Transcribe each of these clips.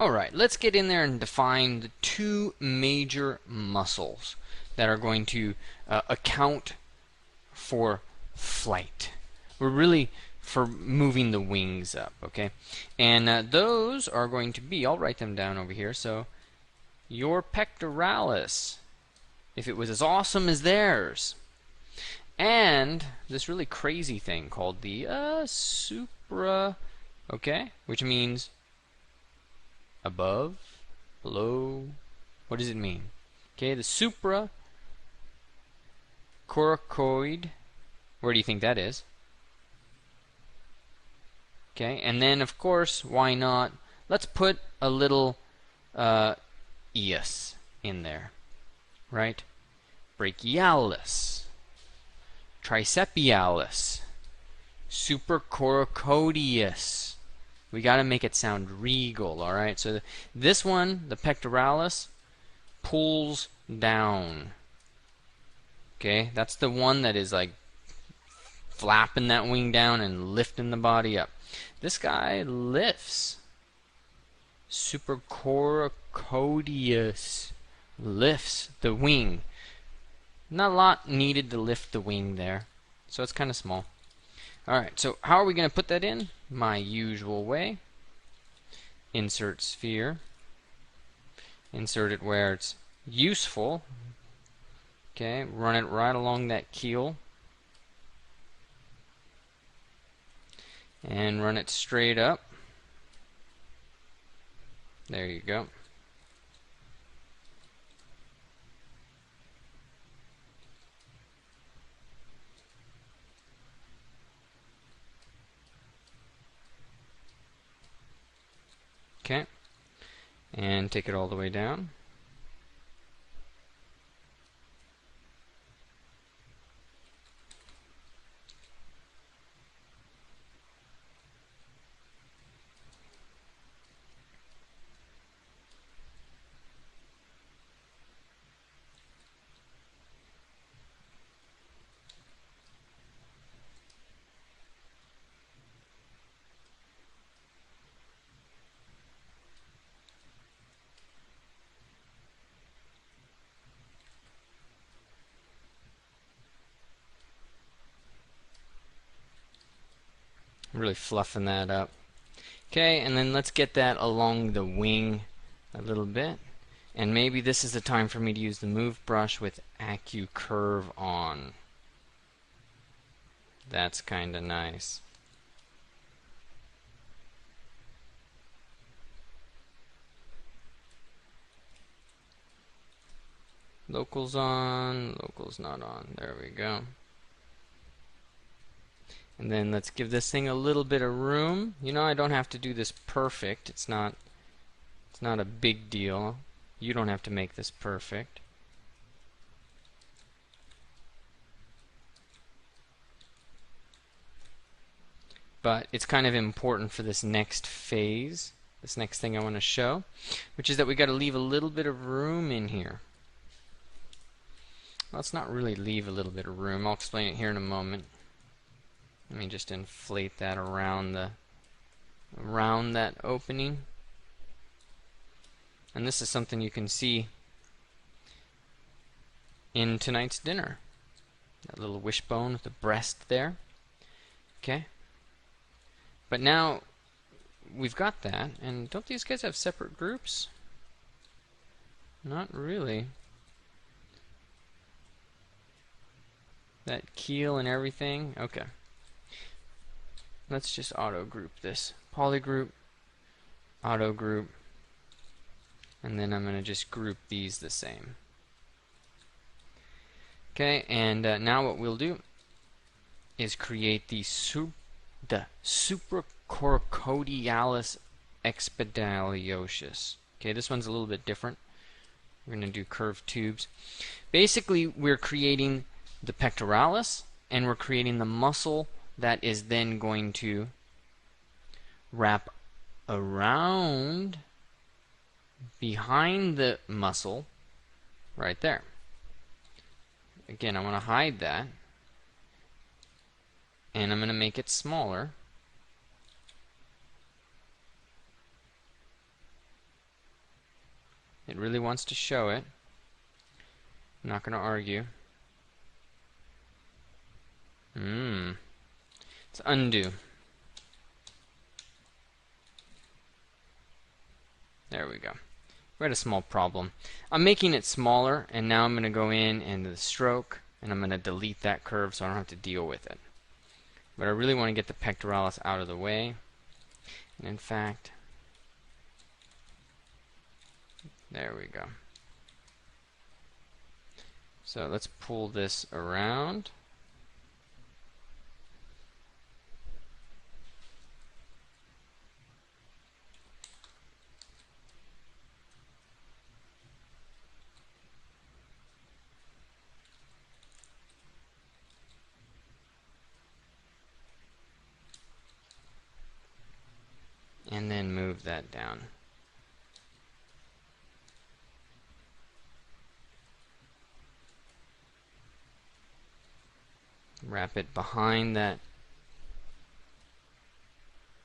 Alright, let's get in there and define the two major muscles that are going to account for flight. We're really for moving the wings up, okay? And those are going to be, I'll write them down over here, so your pectoralis, if it was as awesome as theirs, and this really crazy thing called the supra, okay, which means above, below, what does it mean? Okay, the supra coracoid, where do you think that is? Okay, and then of course, why not? Let's put a little ius in there, right? Brachialis, tricepialis, supracoracodius. We got to make it sound regal, all right? So this one, the pectoralis, pulls down. Okay, that's the one that is like flapping that wing down and lifting the body up. This guy lifts. Supracoracodius lifts the wing. Not a lot needed to lift the wing there, so it's kind of small. Alright, so how are we going to put that in? My usual way. Insert sphere. Insert it where it's useful. Okay, run it right along that keel. And run it straight up. There you go. Okay, and take it all the way down. Really fluffing that up. Okay, and then let's get that along the wing a little bit. And maybe this is the time for me to use the move brush with AccuCurve on. That's kind of nice. Local's on, local's not on. There we go. And then let's give this thing a little bit of room. You know, I don't have to do this perfect. It's not a big deal. You don't have to make this perfect. But it's kind of important for this next phase, this next thing I want to show, which is that we got to leave a little bit of room in here. Well, let's not really leave a little bit of room. I'll explain it here in a moment. Let me just inflate that around that opening. And this is something you can see in tonight's dinner. That little wishbone with the breast there. Okay. But now we've got that, and don't these guys have separate groups? Not really. That keel and everything. Okay. Let's just auto group this. Polygroup, auto group, and then I'm going to just group these the same. Okay, and now what we'll do is create the supracoracodialis expedaliosus. Okay, this one's a little bit different. We're going to do curved tubes. Basically, we're creating the pectoralis, and we're creating the muscle that is then going to wrap around behind the muscle right there. Again, I want to hide that, and I'm going to make it smaller. It really wants to show it. I'm not going to argue. Let's undo. There we go. We had a small problem. I'm making it smaller, and now I'm going to go into the stroke, and I'm going to delete that curve so I don't have to deal with it. But I really want to get the pectoralis out of the way. And in fact, there we go. So let's pull this around. And then move that down. Wrap it behind that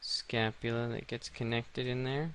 scapula that gets connected in there.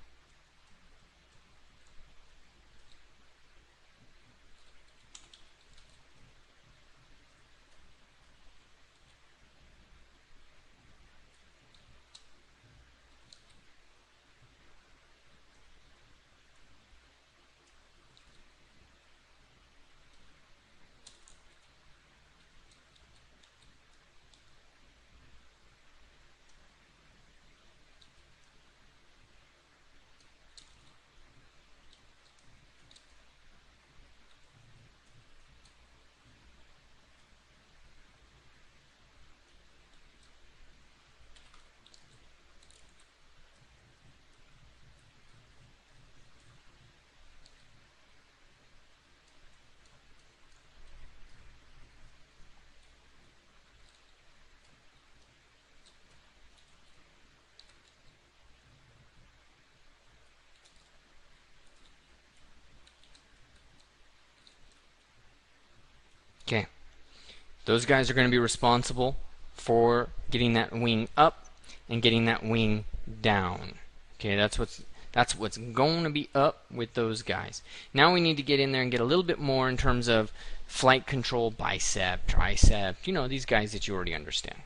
Okay, those guys are going to be responsible for getting that wing up and getting that wing down. Okay, that's what's going to be up with those guys. Now we need to get in there and get a little bit more in terms of flight control, bicep, tricep, you know, these guys that you already understand.